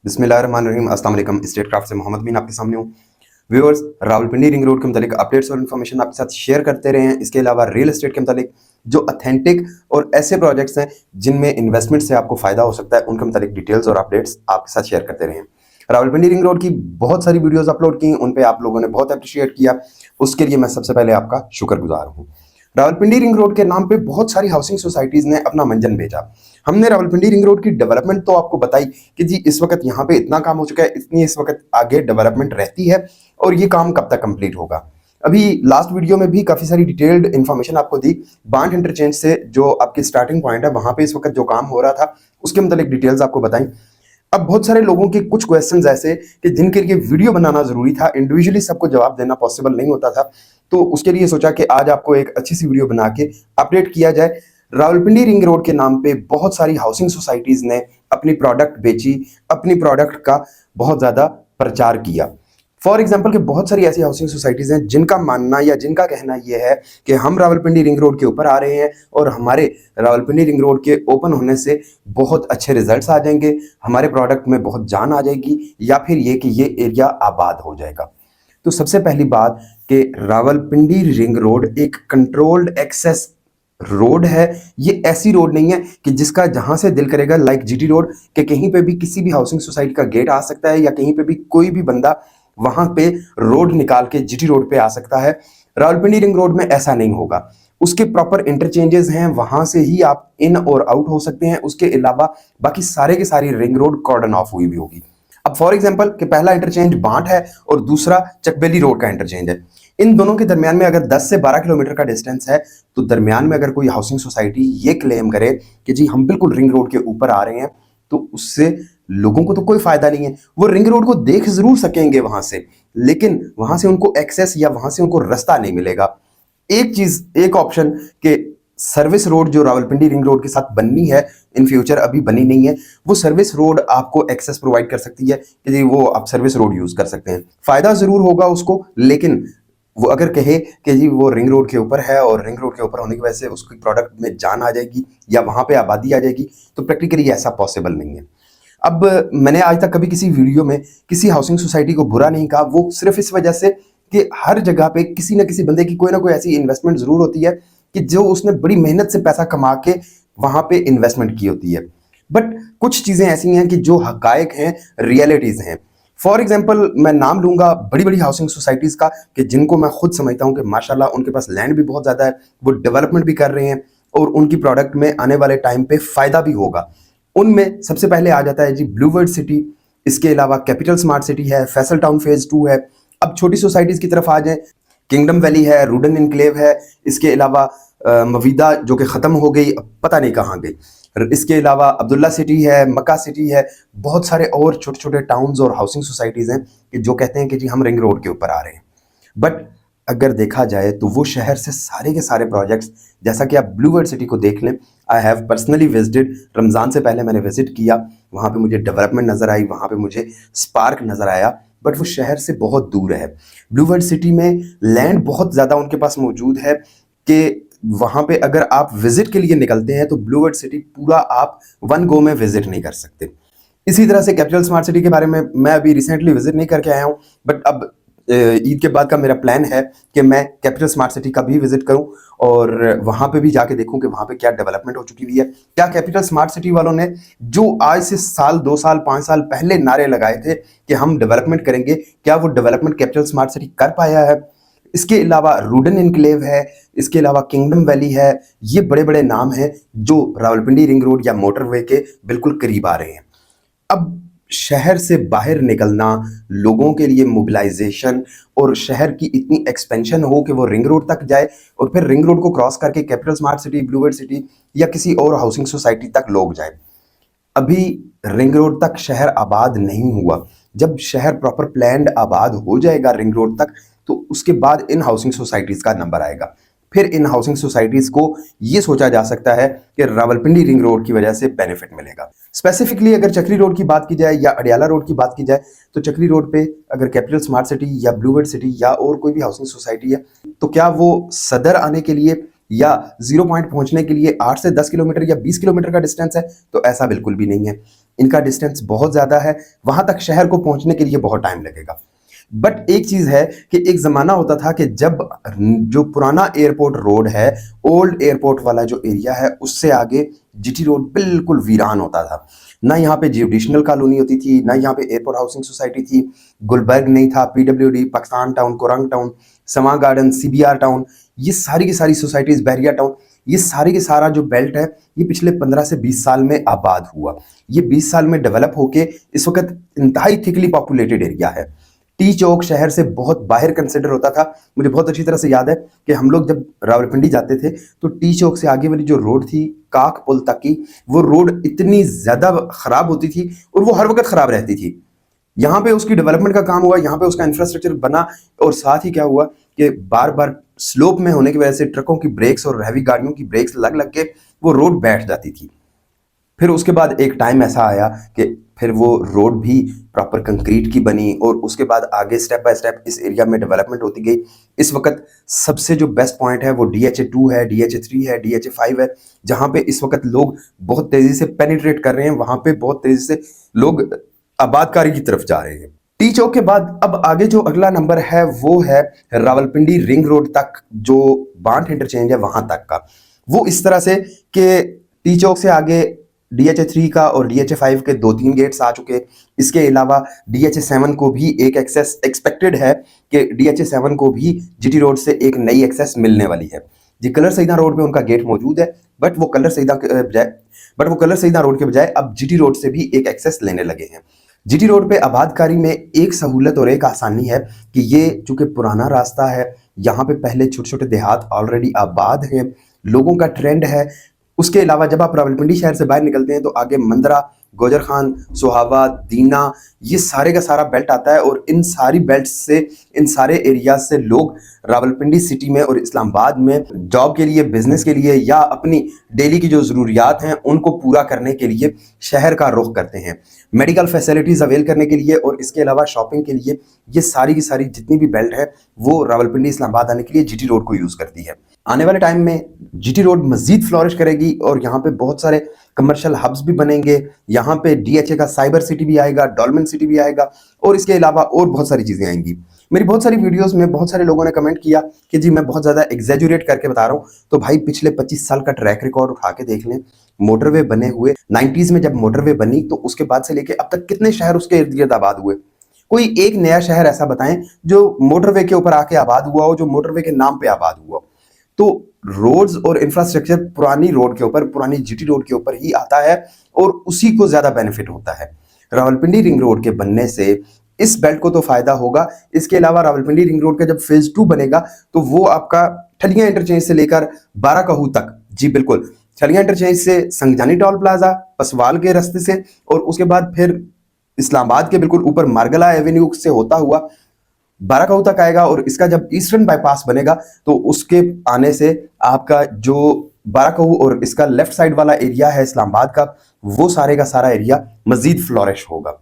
बिस्मिल्लाहिर्रहमानिर्रहीम। अस्सलाम वालेकुम। स्टेट क्राफ्ट से मोहम्मद बीन आपके सामने हूँ। व्यूअर्स, रावलपिंडी रिंग रोड के मुतालिक अपडेट्स और इन्फॉर्मेशन आपके साथ शेयर करते रहे हैं। इसके अलावा रियल एस्टेट के मुतालिक जो अथेंटिक और ऐसे प्रोजेक्ट्स हैं जिनमें इन्वेस्टमेंट से आपको फायदा हो सकता है, उनके मुतालिक डिटेल्स और अपडेट्स आपके साथ शेयर करते रहे हैं। रावलपिंडी रिंग रोड की बहुत सारी वीडियोस अपलोड की, उन पे आप लोगों ने बहुत अप्रिशिएट किया, उसके लिए मैं सबसे पहले आपका शुक्रगुजार हूँ। रावलपिंडी रिंग रोड के नाम पे बहुत सारी हाउसिंग सोसाइटीज ने अपना मंजन भेजा। हमने रावलपिंडी रिंग रोड की डेवलपमेंट तो आपको बताई कि जी इस वक्त यहाँ पे इतना काम हो चुका है, इतनी इस वक्त आगे डेवलपमेंट रहती है और ये काम कब तक कंप्लीट होगा। अभी लास्ट वीडियो में भी काफी सारी डिटेल्ड इन्फॉर्मेशन आपको दी। बांट इंटरचेंज से जो आपकी स्टार्टिंग पॉइंट है वहां पे इस वक्त जो काम हो रहा था उसके मुतालिक डिटेल्स आपको बताई। अब बहुत सारे लोगों के कुछ क्वेश्चंस ऐसे कि जिनके लिए वीडियो बनाना जरूरी था, इंडिविजुअली सबको जवाब देना पॉसिबल नहीं होता था, तो उसके लिए सोचा कि आज आपको एक अच्छी सी वीडियो बना के अपडेट किया जाए। रावलपिंडी रिंग रोड के नाम पे बहुत सारी हाउसिंग सोसाइटीज ने अपनी प्रोडक्ट बेची, अपनी प्रोडक्ट का बहुत ज्यादा प्रचार किया। फॉर एग्जाम्पल कि बहुत सारी ऐसी हाउसिंग सोसाइटीज हैं जिनका मानना या जिनका कहना यह है कि हम रावलपिंडी रिंग रोड के ऊपर आ रहे हैं और हमारे रावलपिंडी रिंग रोड के ओपन होने से बहुत अच्छे रिजल्ट्स आ जाएंगे, हमारे प्रोडक्ट में बहुत जान आ जाएगी, या फिर ये कि ये एरिया आबाद हो जाएगा। तो सबसे पहली बात कि रावलपिंडी रिंग रोड एक कंट्रोल्ड एक्सेस रोड है। ये ऐसी रोड नहीं है कि जिसका जहां से दिल करेगा, लाइक जीटी रोड, कि कहीं पे भी किसी भी हाउसिंग सोसाइटी का गेट आ सकता है या कहीं पे भी कोई भी बंदा वहां पे रोड निकाल के जीटी रोड पे आ सकता है। रावलपिंडी रिंग रोड में ऐसा नहीं होगा। उसके प्रॉपर इंटरचेंजेस हैं, वहां से ही आप इन और आउट हो सकते हैं। उसके अलावा बाकी सारे के सारी रिंग रोड कॉर्डन ऑफ हुई भी होगी। अब फॉर एग्जांपल कि पहला इंटरचेंज बांट है और दूसरा चकबेली रोड का इंटरचेंज है। इन दोनों के दरमियान में अगर 10 से 12 किलोमीटर का डिस्टेंस है, तो दरमियान में अगर कोई हाउसिंग सोसाइटी ये क्लेम करे कि जी हम बिल्कुल रिंग रोड के ऊपर आ रहे हैं, तो उससे लोगों को तो कोई फायदा नहीं है। वो रिंग रोड को देख जरूर सकेंगे वहां से, लेकिन वहां से उनको एक्सेस या वहां से उनको रास्ता नहीं मिलेगा। एक चीज, एक ऑप्शन के सर्विस रोड जो रावलपिंडी रिंग रोड के साथ बननी है, इन फ्यूचर अभी बनी नहीं है, वो सर्विस रोड आपको एक्सेस प्रोवाइड कर सकती है कि जी वो आप सर्विस रोड यूज कर सकते हैं। फायदा जरूर होगा उसको, लेकिन वो अगर कहे कि जी वो रिंग रोड के ऊपर है और रिंग रोड के ऊपर होने की वजह से उसकी प्रोडक्ट में जान आ जाएगी या वहां पे आबादी आ जाएगी, तो प्रैक्टिकली ऐसा पॉसिबल नहीं है। अब मैंने आज तक कभी किसी वीडियो में किसी हाउसिंग सोसाइटी को बुरा नहीं कहा, वो सिर्फ इस वजह से कि हर जगह पे किसी ना किसी बंदे की कोई ना कोई ऐसी इन्वेस्टमेंट जरूर होती है कि जो उसने बड़ी मेहनत से पैसा कमा के वहां पे इन्वेस्टमेंट की होती है। बट कुछ चीजें ऐसी हैं कि जो हकायक हैं, रियलिटीज हैं। फॉर एग्जाम्पल मैं नाम लूंगा बड़ी बड़ी हाउसिंग सोसाइटीज का कि जिनको मैं खुद समझता हूं कि माशाल्लाह उनके पास लैंड भी बहुत ज्यादा है, वो डेवलपमेंट भी कर रहे हैं और उनकी प्रोडक्ट में आने वाले टाइम पे फायदा भी होगा। उनमें सबसे पहले आ जाता है जी ब्लूवर्ड सिटी, इसके अलावा कैपिटल स्मार्ट सिटी है, फैसल टाउन फेज 2 है। अब छोटी सोसाइटीज की तरफ आ जाए, किंगडम वैली है, रूडन इनक्लेव है, इसके अलावा मवीदा जो कि ख़त्म हो गई, अब पता नहीं कहाँ गई। इसके अलावा अब्दुल्ला सिटी है, मक्का सिटी है, बहुत सारे और छोटे छोटे टाउन्स और हाउसिंग सोसाइटीज़ हैं कि जो कहते हैं कि जी हम रिंग रोड के ऊपर आ रहे हैं। बट अगर देखा जाए तो वो शहर से सारे के सारे प्रोजेक्ट्स, जैसा कि आप ब्लूवर्ड सिटी को देख लें, I have personally visited, Ramzan से पहले मैंने विजिट किया, वहाँ पे मुझे डेवलपमेंट नज़र आई, वहाँ पे मुझे स्पार्क नज़र आया, बट वो शहर से बहुत दूर है। ब्लूवर्ड सिटी में लैंड बहुत ज़्यादा उनके पास मौजूद है कि वहाँ पे अगर आप विजिट के लिए निकलते हैं तो ब्लूवर्ड सिटी पूरा आप वन गो में विजिट नहीं कर सकते। इसी तरह से कैपिटल स्मार्ट सिटी के बारे में मैं अभी रिसेंटली विजिट नहीं करके आया हूँ, बट अब ईद के बाद का मेरा प्लान है कि मैं कैपिटल स्मार्ट सिटी का भी विजिट करूं और वहां पे भी जाके देखूं कि वहां पे क्या डेवलपमेंट हो चुकी हुई है। क्या कैपिटल स्मार्ट सिटी वालों ने जो आज से साल 2 साल 5 साल पहले नारे लगाए थे कि हम डेवलपमेंट करेंगे, क्या वो डेवलपमेंट कैपिटल स्मार्ट सिटी कर पाया है? इसके अलावा रूडन इनक्लेव है, इसके अलावा किंगडम वैली है, ये बड़े बड़े नाम हैं जो रावलपिंडी रिंग रोड या मोटरवे के बिल्कुल करीब आ रहे हैं। अब शहर से बाहर निकलना, लोगों के लिए मोबिलाइजेशन और शहर की इतनी एक्सपेंशन हो कि वो रिंग रोड तक जाए और फिर रिंग रोड को क्रॉस करके कैपिटल स्मार्ट सिटी, ब्लूवर्ड सिटी या किसी और हाउसिंग सोसाइटी तक लोग जाए। अभी रिंग रोड तक शहर आबाद नहीं हुआ। जब शहर प्रॉपर प्लान्ड आबाद हो जाएगा रिंग रोड तक, तो उसके बाद इन हाउसिंग सोसाइटीज का नंबर आएगा। फिर इन हाउसिंग सोसाइटीज को ये सोचा जा सकता है कि रावलपिंडी रिंग रोड की वजह से बेनिफिट मिलेगा। स्पेसिफिकली अगर चक्री रोड की बात की जाए या अडियाला रोड की बात की जाए, तो चक्री रोड पे अगर कैपिटल स्मार्ट सिटी या ब्लूवर्ड सिटी या और कोई भी हाउसिंग सोसाइटी है, तो क्या वो सदर आने के लिए या 0 पॉइंट पहुंचने के लिए 8 से 10 किलोमीटर या 20 किलोमीटर का डिस्टेंस है? तो ऐसा बिल्कुल भी नहीं है। इनका डिस्टेंस बहुत ज़्यादा है, वहाँ तक शहर को पहुँचने के लिए बहुत टाइम लगेगा। बट एक चीज़ है कि एक ज़माना होता था कि जब जो पुराना एयरपोर्ट रोड है, ओल्ड एयरपोर्ट वाला जो एरिया है, उससे आगे जीटी रोड बिल्कुल वीरान होता था। ना यहाँ पे जुडिशनल कॉलोनी होती थी, ना यहाँ पे एयरपोर्ट हाउसिंग सोसाइटी थी, गुलबर्ग नहीं था, PWD, Pakistan town, Korang town, समा गार्डन, सीबीआर टाउन, ये सारी की सारी सोसाइटीज़, बैरिया टाउन, ये सारी की सारा जो बेल्ट है, ये पिछले 15 से 20 साल में आबाद हुआ। ये 20 साल में डेवलप होके इस वक्त इंतहाई थिकली पॉपुलेटेड एरिया है। टी चौक शहर से बहुत बाहर कंसिडर होता था। मुझे बहुत अच्छी तरह से याद है कि हम लोग जब रावलपिंडी जाते थे तो टी चौक से आगे वाली जो रोड थी काक पुल तक की, वो रोड इतनी ज़्यादा ख़राब होती थी और वो हर वक्त ख़राब रहती थी। यहाँ पे उसकी डेवलपमेंट का काम हुआ, यहाँ पे उसका इंफ्रास्ट्रक्चर बना और साथ ही क्या हुआ कि बार बार स्लोप में होने की वजह से ट्रकों की ब्रेक्स और हैवी गाड़ियों की ब्रेक्स लग लग के वो रोड बैठ जाती थी। फिर उसके बाद एक टाइम ऐसा आया कि फिर वो रोड भी प्रॉपर कंक्रीट की बनी और उसके बाद आगे स्टेप बाय स्टेप इस एरिया में डेवलपमेंट होती गई। इस वक्त सबसे जो बेस्ट पॉइंट है वो DHA2 है, DHA3 है, DHA5 है, जहाँ पे इस वक्त लोग बहुत तेज़ी से पेनिट्रेट कर रहे हैं, वहाँ पे बहुत तेज़ी से लोग आबादकारी की तरफ जा रहे हैं। टी चौक के बाद अब आगे जो अगला नंबर है वो है रावलपिंडी रिंग रोड तक, जो बांट इंटरचेंज है वहाँ तक का। वो इस तरह से कि टी चौक से आगे DHA3 का और DHA5 के 2-3 गेट्स आ चुके। इसके अलावा DHA7 को भी एक एक्सेस एक्सपेक्टेड है कि DHA7 को भी जीटी रोड से एक नई एक्सेस मिलने वाली है। जी, कलर सईदा रोड पे उनका गेट मौजूद है, बट वो कलर सईदा रोड के बजाय अब जीटी रोड से भी एक एक्सेस लेने लगे हैं। जीटी रोड पे आबादकारी में एक सहूलत और एक आसानी है कि ये चूंकि पुराना रास्ता है, यहाँ पे पहले छोटे छोटे देहात ऑलरेडी आबाद हैं, लोगों का ट्रेंड है। उसके अलावा जब आप रावलपिंडी शहर से बाहर निकलते हैं तो आगे मंदरा, गोजर खान, सोहावा, दीना, ये सारे का सारा बेल्ट आता है और इन सारी बेल्ट से, इन सारे एरियाज से लोग रावलपिंडी सिटी में और इस्लामाबाद में जॉब के लिए, बिजनेस के लिए या अपनी डेली की जो ज़रूरियात हैं उनको पूरा करने के लिए शहर का रुख करते हैं। मेडिकल फैसिलिटीज़ अवेल करने के लिए और इसके अलावा शॉपिंग के लिए ये सारी की सारी जितनी भी बेल्ट है वो रावलपिंडी इस्लामाबाद आने के लिए जीटी रोड को यूज़ करती है। आने वाले टाइम में जीटी रोड मजीद फ्लोरिश करेगी और यहाँ पे बहुत सारे कमर्शियल हब्स भी बनेंगे। यहाँ पे DHA का साइबर सिटी भी आएगा, डॉल्मेन सिटी भी आएगा और इसके अलावा और बहुत सारी चीज़ें आएंगी। मेरी बहुत सारी वीडियोस में बहुत सारे लोगों ने कमेंट किया कि जी मैं बहुत ज़्यादा एग्जैजुरेट करके बता रहा हूँ, तो भाई पिछले 25 साल का ट्रैक रिकॉर्ड उठा के देख लें। मोटरवे बने हुए 90s में जब मोटरवे बनी तो उसके बाद से लेके अब तक कितने शहर उसके इर्द गिर्द आबाद हुए। कोई एक नया शहर ऐसा बताएं जो मोटरवे के ऊपर आके आबाद हुआ हो, जो मोटरवे के नाम पे आबाद हुआ हो। तो रोड्स और इंफ्रास्ट्रक्चर पुरानी रोड के ऊपर, पुरानी जीटी रोड के ऊपर ही आता है और उसी को ज्यादा बेनिफिट होता है। रावलपिंडी रिंग रोड के बनने से इस बेल्ट को तो फायदा होगा। इसके अलावा रावलपिंडी रिंग रोड का जब फेज 2 बनेगा तो वो आपका ठलियां इंटरचेंज से लेकर बाराकाहू तक, जी बिल्कुल, ठलियां इंटरचेंज से संगजानी टोल प्लाजा, पसवाल के रास्ते से और उसके बाद फिर इस्लामाबाद के बिल्कुल ऊपर मार्गला एवेन्यू से होता हुआ बाराकाहू तक आएगा। और इसका जब ईस्टर्न बाईपास बनेगा तो उसके आने से आपका जो बाराकाहू और इसका लेफ्ट साइड वाला एरिया है इस्लामाबाद का, वो सारे का सारा एरिया मजीद फ्लोरिश होगा।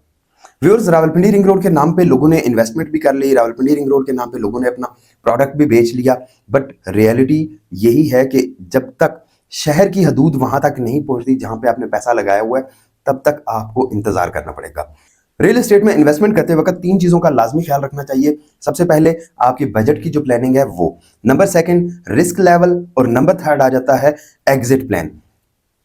व्यूअर्स, रावलपिंडी रिंग रोड के नाम पे लोगों ने इन्वेस्टमेंट भी कर ली, रावलपिंडी रिंग रोड के नाम पे लोगों ने अपना प्रोडक्ट भी बेच लिया, बट रियलिटी यही है कि जब तक शहर की हदूद वहां तक नहीं पहुंचती जहां पे आपने पैसा लगाया हुआ है, तब तक आपको इंतजार करना पड़ेगा। रियल एस्टेट में इन्वेस्टमेंट करते वक्त 3 चीज़ों का लाजमी ख्याल रखना चाहिए। सबसे पहले आपकी बजट की जो प्लानिंग है वो, नंबर 2 रिस्क लेवल और नंबर 3 आ जाता है एग्जिट प्लान।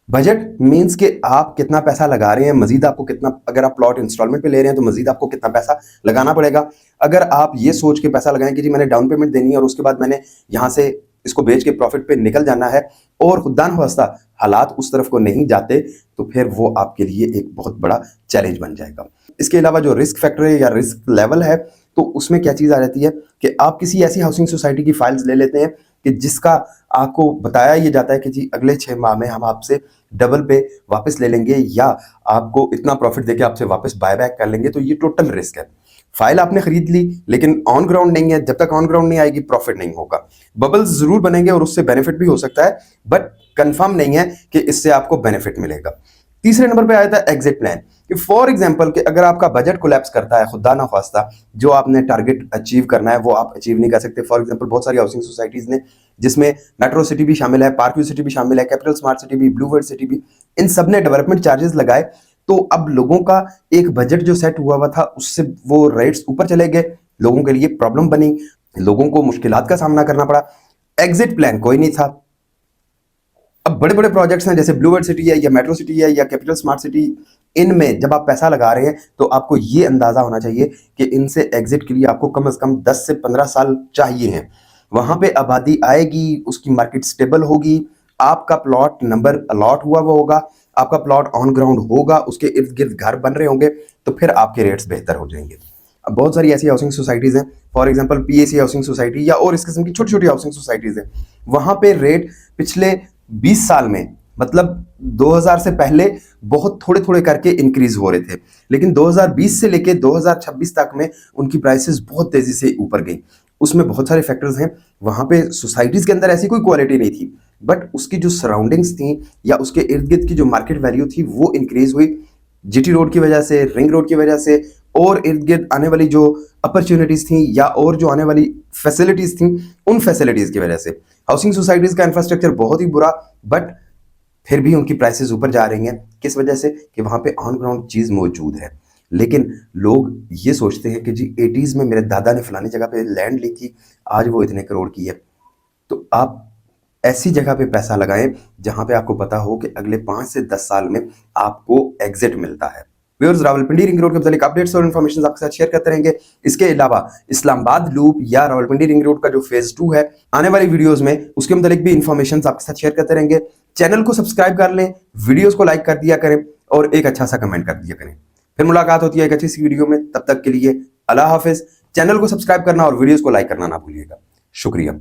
बजट मींस कि आप कितना पैसा लगा रहे हैं, मजीद आपको कितना, अगर आप प्लॉट इंस्टॉलमेंट पे ले रहे हैं तो मजीद आपको कितना पैसा लगाना पड़ेगा। अगर आप ये सोच के पैसा लगाएं कि जी मैंने डाउन पेमेंट देनी है और उसके बाद मैंने यहाँ से इसको बेच के प्रॉफिट पे निकल जाना है और खुदा न खास्ता हालात उस तरफ को नहीं जाते, तो फिर वो आपके लिए एक बहुत बड़ा चैलेंज बन जाएगा। इसके अलावा जो रिस्क फैक्टर है या रिस्क लेवल है, तो उसमें क्या चीज़ आ जाती है कि आप किसी ऐसी हाउसिंग सोसाइटी की फाइल्स ले लेते हैं कि जिसका आपको बताया ये जाता है कि जी अगले 6 माह में हम आपसे डबल पे वापस ले लेंगे या आपको इतना प्रॉफिट देके आपसे वापस बाय बैक कर लेंगे। तो ये टोटल रिस्क है। फाइल आपने खरीद ली लेकिन ऑन ग्राउंड नहीं है, जब तक ऑन ग्राउंड नहीं आएगी प्रॉफिट नहीं होगा। बबल्स जरूर बनेंगे और उससे बेनिफिट भी हो सकता है, बट कंफर्म नहीं है कि इससे आपको बेनिफिट मिलेगा। तीसरे नंबर पे आया था एग्जिट प्लान, कि फॉर एग्जांपल कि अगर आपका बजट कोलैप्स करता है, खुदा ना खास्ता जो आपने टारगेट अचीव करना है वो आप अचीव नहीं कर सकते। फॉर एग्जांपल बहुत सारी हाउसिंग सोसाइटीज ने, जिसमें मेट्रो सिटी भी शामिल है, पार्कव्यू सिटी भी शामिल है, कैपिटल स्मार्ट सिटी भी, ब्लू वर्ल्ड सिटी भी, इन सब ने डेवलपमेंट चार्जेस लगाए तो अब लोगों का एक बजट जो सेट हुआ था उससे वो रेट्स ऊपर चले गए, लोगों के लिए प्रॉब्लम बनी, लोगों को मुश्किलात का सामना करना पड़ा, एग्जिट प्लान कोई नहीं था। अब बड़े बड़े प्रोजेक्ट्स हैं जैसे ब्लू वर्ल्ड सिटी है या मेट्रो सिटी है या कैपिटल स्मार्ट सिटी, इनमें जब आप पैसा लगा रहे हैं तो आपको ये अंदाजा होना चाहिए कि इनसे एग्जिट के लिए आपको कम से कम 10 से 15 साल चाहिए हैं। वहां पे आबादी आएगी, उसकी मार्केट स्टेबल होगी, आपका प्लॉट नंबर अलॉट हुआ वो होगा, आपका प्लॉट ऑन ग्राउंड होगा, उसके इर्द गिर्द घर बन रहे होंगे, तो फिर आपके रेट्स बेहतर हो जाएंगे। अब बहुत सारी ऐसी हाउसिंग सोसाइटीज हैं, for example PAC housing society या और इस किस्म की छोटी छोटी हाउसिंग सोसाइटीज हैं, वहां पे रेट पिछले 20 साल में, मतलब 2000 से पहले बहुत थोड़े थोड़े करके इंक्रीज हो रहे थे, लेकिन 2020 से लेके 2026 तक में उनकी प्राइसेस बहुत तेजी से ऊपर गई। उसमें बहुत सारे फैक्टर्स हैं। वहां पे सोसाइटीज के अंदर ऐसी कोई क्वालिटी नहीं थी, बट उसकी जो सराउंडिंग्स थी या उसके इर्द गिर्द की जो मार्केट वैल्यू थी वो इंक्रीज हुई जीटी रोड की वजह से, रिंग रोड की वजह से, और इर्द गिर्द आने वाली जो अपॉर्चुनिटीज थी या और जो आने वाली फैसिलिटीज थी उन फैसिलिटीज की वजह से। हाउसिंग सोसाइटीज का इंफ्रास्ट्रक्चर बहुत ही बुरा, बट फिर भी उनकी प्राइसेस ऊपर जा रही हैं। किस वजह से? कि वहां पे ऑन ग्राउंड चीज मौजूद है। लेकिन लोग ये सोचते हैं कि जी 80s में मेरे दादा ने फलानी जगह पे लैंड ली थी, आज वो इतने करोड़ की है। तो आप ऐसी जगह पे पैसा लगाएं जहां पे आपको पता हो कि अगले 5 से 10 साल में आपको एग्जिट मिलता है। व्यूअर्स, रावलपिंडी रिंग रोड के मुतालिक अपडेट्स और इन्फॉर्मेशन आपके साथ शेयर करते रहेंगे। इसके अलावा इस्लामाबाद लूप या रावलपिंडी रिंग रोड का जो फेज 2 है, आने वाली वीडियोस में उसके मुतालिक भी इन्फॉर्मेशन आपके साथ शेयर करते रहेंगे। चैनल को सब्सक्राइब कर लें, वीडियोस को लाइक कर दिया करें और एक अच्छा सा कमेंट कर दिया करें। फिर मुलाकात होती है एक अच्छी सी वीडियो में, तब तक के लिए अल्लाह हाफिज। चैनल को सब्सक्राइब करना और वीडियोस को लाइक करना ना भूलिएगा। शुक्रिया।